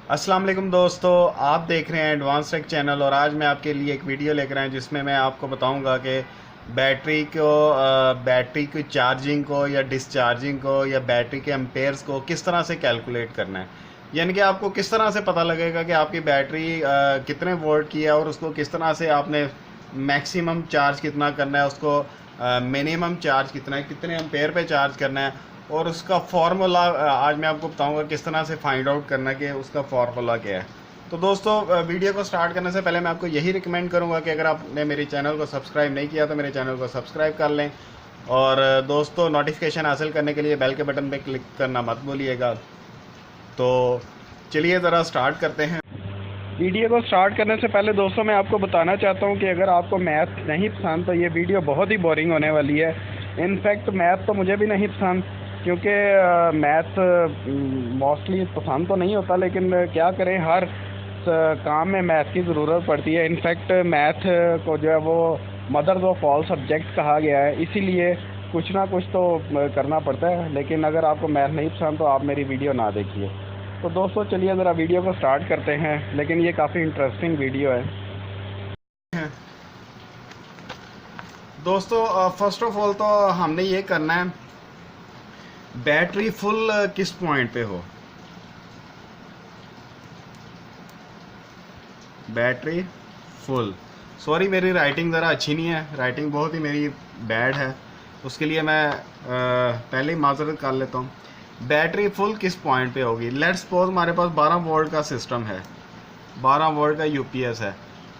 अस्सलाम वालेकुम दोस्तों, आप देख रहे हैं एडवांस टेक चैनल और आज मैं आपके लिए एक वीडियो लेकर आया जिसमें मैं आपको बताऊंगा कि बैटरी की चार्जिंग को या डिस्चार्जिंग को या बैटरी के एम्पेयर्स को किस तरह से कैलकुलेट करना है। यानी कि आपको किस तरह से पता लगेगा कि आपकी बैटरी कितने वोल्ट की है और उसको किस तरह से आपने मैक्सिमम चार्ज कितना करना है, उसको मिनिमम चार्ज कितना है, कितने एम्पेयर पे चार्ज करना है और उसका फार्मूला आज मैं आपको बताऊंगा किस तरह से फाइंड आउट करना है कि उसका फार्मूला क्या है। तो दोस्तों, वीडियो को स्टार्ट करने से पहले मैं आपको यही रिकमेंड करूंगा कि अगर आपने मेरे चैनल को सब्सक्राइब नहीं किया तो मेरे चैनल को सब्सक्राइब कर लें और दोस्तों नोटिफिकेशन हासिल करने के लिए बेल के बटन पर क्लिक करना मत भूलिएगा। तो चलिए ज़रा स्टार्ट करते हैं। वीडियो को स्टार्ट करने से पहले दोस्तों मैं आपको बताना चाहता हूं कि अगर आपको मैथ नहीं पसंद तो ये वीडियो बहुत ही बोरिंग होने वाली है। इनफैक्ट मैथ तो मुझे भी नहीं पसंद, क्योंकि मैथ मोस्टली पसंद तो नहीं होता, लेकिन क्या करें, हर काम में मैथ की ज़रूरत पड़ती है। इनफैक्ट मैथ को जो है वो मदर ऑफ ऑल सब्जेक्ट कहा गया है, इसीलिए कुछ ना कुछ तो करना पड़ता है। लेकिन अगर आपको मैथ नहीं पसंद तो आप मेरी वीडियो ना देखिए। तो दोस्तों चलिए ज़रा वीडियो को स्टार्ट करते हैं, लेकिन ये काफ़ी इंटरेस्टिंग वीडियो है। दोस्तों, फर्स्ट ऑफ ऑल तो हमने ये करना है, बैटरी फुल किस पॉइंट पे हो। बैटरी फुल, सॉरी मेरी राइटिंग ज़रा अच्छी नहीं है, राइटिंग बहुत ही मेरी बैड है, उसके लिए मैं पहले ही माजरत कर लेता हूँ। बैटरी फुल किस पॉइंट पे होगी। लेट्स सपोज हमारे पास 12 वोल्ट का सिस्टम है, 12 वोल्ट का यूपीएस है,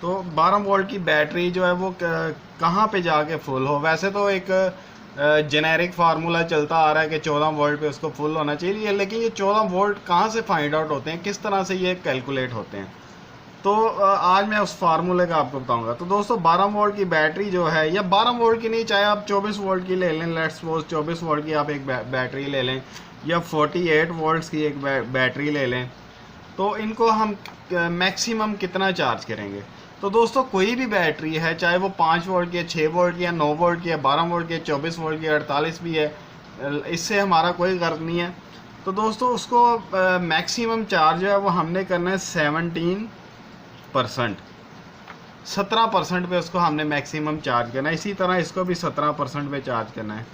तो 12 वोल्ट की बैटरी जो है वो कहाँ पे जाके फुल हो। वैसे तो एक जेनेरिक फार्मूला चलता आ रहा है कि 14 वोल्ट पे उसको फुल होना चाहिए, लेकिन ये 14 वोल्ट कहाँ से फाइंड आउट होते हैं, किस तरह से ये कैलकुलेट होते हैं, तो आज मैं उस फार्मूले का आपको बताऊंगा। तो दोस्तों 12 वोल्ट की बैटरी जो है, या 12 वोल्ट की नहीं, चाहे आप 24 वोल्ट की ले लें, लेट्स सपोज 24 वोल्ट की आप एक बैटरी ले लें या 48 वोल्ट्स की एक बैटरी ले लें, तो इनको हम मैक्सिमम कितना चार्ज करेंगे। तो दोस्तों कोई भी बैटरी है, चाहे वो 5 वोल्ट की है, 6 वोल्ट की है, 9 वोल्ट की है, 12 वोल्ट की है, 24 वोल्ट की है, 48 भी है, इससे हमारा कोई गर्ज नहीं है। तो दोस्तों उसको मैक्सिमम चार्ज जो है वो हमने करना है 17% पे उसको हमने मैक्सिमम चार्ज करना है। इसी तरह इसको भी 17% पे चार्ज करना है,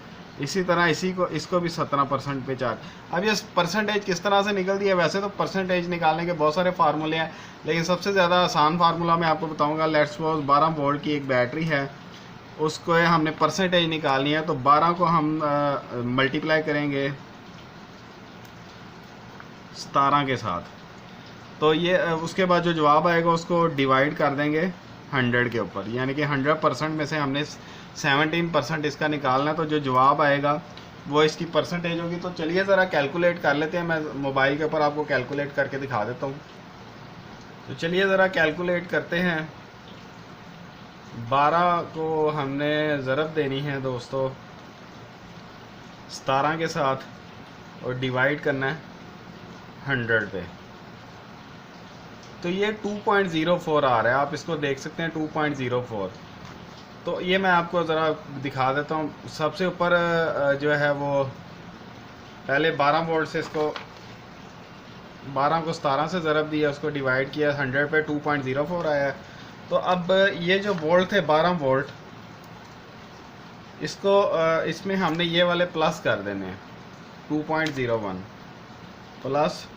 इसी तरह इसको भी 17% पे चार्ज। अब ये परसेंटेज किस तरह से निकलती है, वैसे तो परसेंटेज निकालने के बहुत सारे फार्मूले हैं, लेकिन सबसे ज़्यादा आसान फार्मूला मैं आपको बताऊंगा। लेट्स सपोज 12 वोल्ट की एक बैटरी है, उसको हमने परसेंटेज निकालनी है, तो 12 को हम मल्टीप्लाई करेंगे 17 के साथ, तो ये उसके बाद जो जवाब आएगा उसको डिवाइड कर देंगे 100 के ऊपर, यानी कि 100% में से हमने 17% इसका निकालना है, तो जो जवाब आएगा वो इसकी परसेंटेज होगी। तो चलिए ज़रा कैलकुलेट कर लेते हैं, मैं मोबाइल के ऊपर आपको कैलकुलेट करके दिखा देता हूँ। तो चलिए ज़रा कैलकुलेट करते हैं। 12 को हमने ज़रब देनी है दोस्तों 17 के साथ और डिवाइड करना है 100 पे, तो ये 2.04 आ रहा है, आप इसको देख सकते हैं 2.04। तो ये मैं आपको ज़रा दिखा देता हूँ। सबसे ऊपर जो है वो पहले 12 वोल्ट से इसको 12 को 17 से ज़रब दिया, उसको डिवाइड किया 100 पे, 2.04 आया है। तो अब ये जो वोल्ट थे 12 वोल्ट, इसको इसमें हमने ये वाले प्लस कर देने हैं, 2.01 प्लस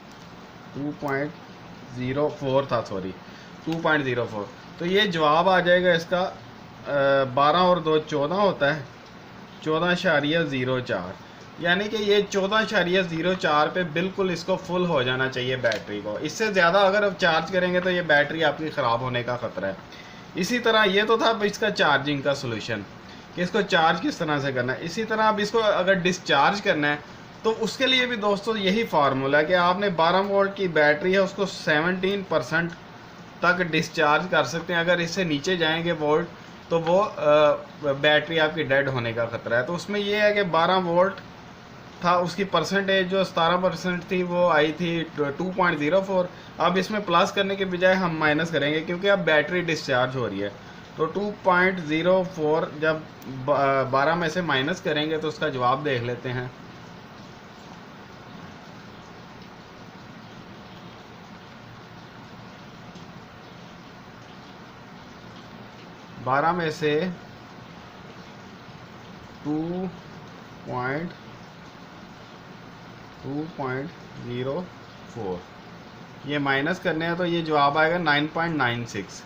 2.04 था, सॉरी 2.04। तो ये जवाब आ जाएगा इसका 12 और 2 14 होता है, 14.04, यानी कि ये 14.04 पे बिल्कुल इसको फुल हो जाना चाहिए बैटरी को। इससे ज़्यादा अगर आप चार्ज करेंगे तो ये बैटरी आपकी ख़राब होने का ख़तरा है। इसी तरह ये तो था इसका चार्जिंग का सोल्यूशन कि इसको चार्ज किस तरह से करना है। इसी तरह अब इसको अगर डिस्चार्ज करना है तो उसके लिए भी दोस्तों यही फार्मूला है कि आपने 12 वोल्ट की बैटरी है उसको 17% तक डिस्चार्ज कर सकते हैं। अगर इससे नीचे जाएंगे वोल्ट तो वो बैटरी आपकी डेड होने का ख़तरा है। तो उसमें ये है कि 12 वोल्ट था, उसकी परसेंटेज जो 17% थी वो आई थी 2.04। अब इसमें प्लस करने के बजाय हम माइनस करेंगे, क्योंकि अब बैटरी डिस्चार्ज हो रही है। तो 2.04 जब 12 में से माइनस करेंगे तो उसका जवाब देख लेते हैं। 12 में से 2.04 ये माइनस करने हैं तो ये जवाब आएगा 9.96,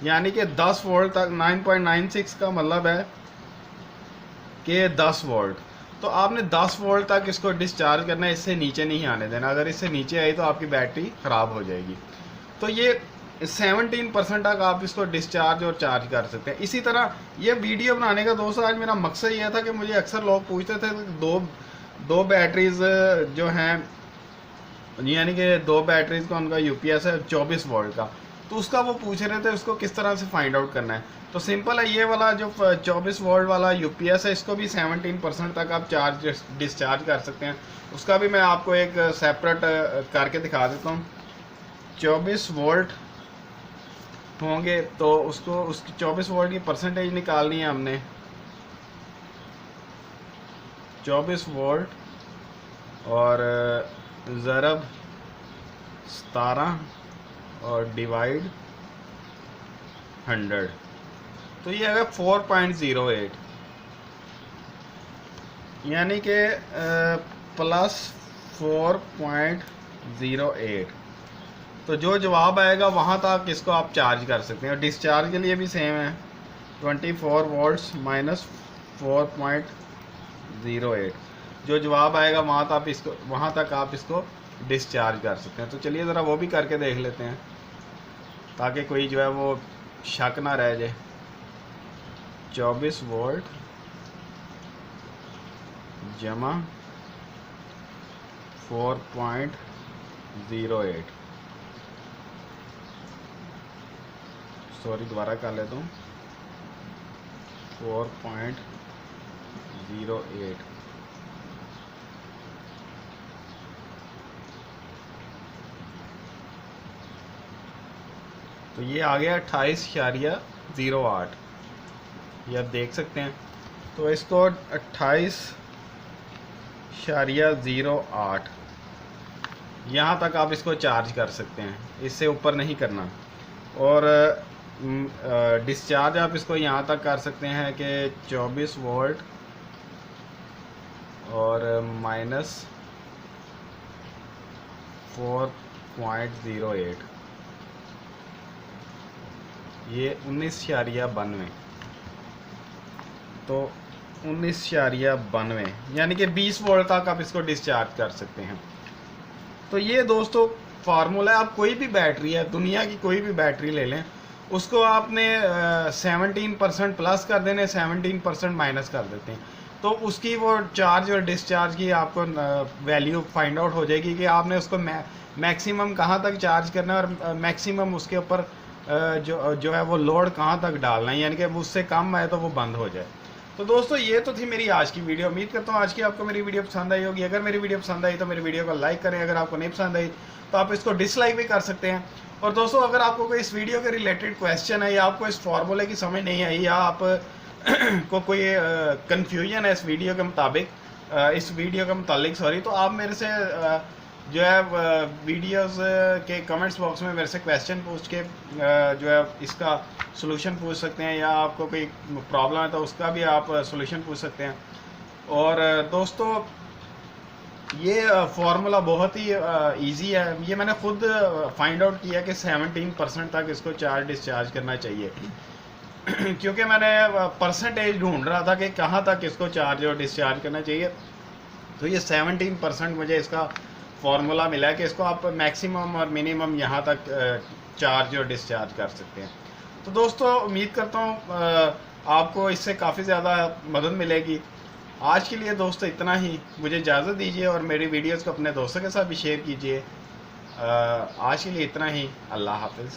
यानी कि 10 वोल्ट तक। 9.96 का मतलब है कि 10 वोल्ट। तो आपने 10 वोल्ट तक इसको डिस्चार्ज करना है, इससे नीचे नहीं आने देना। अगर इससे नीचे आई तो आपकी बैटरी ख़राब हो जाएगी। तो ये 17% तक आप इसको डिस्चार्ज और चार्ज कर सकते हैं। इसी तरह ये वीडियो बनाने का दोस्तों आज मेरा मकसद ये था कि मुझे अक्सर लोग पूछते थे दो बैटरीज जो हैं, यानी कि 2 बैटरीज का उनका यूपीएस है 24 वोल्ट का, तो उसका वो पूछ रहे थे उसको किस तरह से फाइंड आउट करना है। तो सिंपल है, ये वाला जो 24 वोल्ट वाला यूपीएस है इसको भी 17% तक आप चार्ज डिस्चार्ज कर सकते हैं। उसका भी मैं आपको एक सेपरेट करके दिखा देता हूँ। 24 वोल्ट होंगे तो उसको उसकी 24 वोल्ट की परसेंटेज निकालनी है हमने। 24 वोल्ट और ज़रब 17 और डिवाइड 100, तो ये है 4.08, यानी कि प्लस 4.08। तो जो जवाब आएगा वहाँ तक इसको आप चार्ज कर सकते हैं। और डिस्चार्ज के लिए भी सेम है, 24 वोल्ट्स माइनस 4.08, जो जवाब आएगा वहाँ तक आप इसको डिस्चार्ज कर सकते हैं। तो चलिए ज़रा वो भी करके देख लेते हैं ताकि कोई जो है वो शक ना रह जाए। 24 वोल्ट जमा 4.08, सॉरी दोबारा कर लेता हूँ, 4.08। तो ये आ गया 28.08, ये आप देख सकते हैं। तो इसको 28.08 यहाँ तक आप इसको चार्ज कर सकते हैं, इससे ऊपर नहीं करना। और डिस्चार्ज आप इसको यहाँ तक कर सकते हैं कि 24 वोल्ट और माइनस 4.08, ये 19.92, तो 19.92 यानी कि 20 वोल्ट तक आप इसको डिस्चार्ज कर सकते हैं। तो ये दोस्तों फार्मूला है। आप कोई भी बैटरी है, दुनिया की कोई भी बैटरी ले लें, उसको आपने 17% प्लस कर देने, 17% माइनस कर देते हैं, तो उसकी वो चार्ज और डिस्चार्ज की आपको वैल्यू फाइंड आउट हो जाएगी कि आपने उसको मैक्सिमम कहाँ तक चार्ज करना है और मैक्सिमम उसके ऊपर जो है वो लोड कहाँ तक डालना है, यानी कि उससे कम आए तो वो बंद हो जाए। तो दोस्तों ये तो थी मेरी आज की वीडियो। उम्मीद करता हूँ आज की आपको मेरी वीडियो पसंद आई होगी। अगर मेरी वीडियो पसंद आई तो मेरी वीडियो को लाइक करें, अगर आपको नहीं पसंद आई तो आप इसको डिसलाइक भी कर सकते हैं। और दोस्तों अगर आपको कोई इस वीडियो के रिलेटेड क्वेश्चन है या आपको इस फार्मूले की समझ नहीं आई या आप को कोई कन्फ्यूजन है इस वीडियो के मुताबिक, इस वीडियो के मुतालिक सॉरी, तो आप मेरे से जो है वीडियोस के कमेंट्स बॉक्स में मेरे से क्वेश्चन पूछ के जो है इसका सॉल्यूशन पूछ सकते हैं, या आपको कोई प्रॉब्लम है तो उसका भी आप सॉल्यूशन पूछ सकते हैं। और दोस्तों ये फार्मूला बहुत ही इजी है, ये मैंने खुद फाइंड आउट किया कि 17% तक इसको चार्ज डिस्चार्ज करना चाहिए क्योंकि मैंने परसेंटेज ढूंढ रहा था कि कहाँ तक इसको चार्ज और डिस्चार्ज करना चाहिए। तो ये 17% मुझे इसका फार्मूला मिला है कि इसको आप मैक्सिमम और मिनिमम यहाँ तक चार्ज और डिस्चार्ज कर सकते हैं। तो दोस्तों उम्मीद करता हूँ आपको इससे काफ़ी ज़्यादा मदद मिलेगी। आज के लिए दोस्तों इतना ही, मुझे इजाज़त दीजिए और मेरी वीडियोज़ को अपने दोस्तों के साथ भी शेयर कीजिए। आज के लिए इतना ही, अल्लाह हाफ़िज़।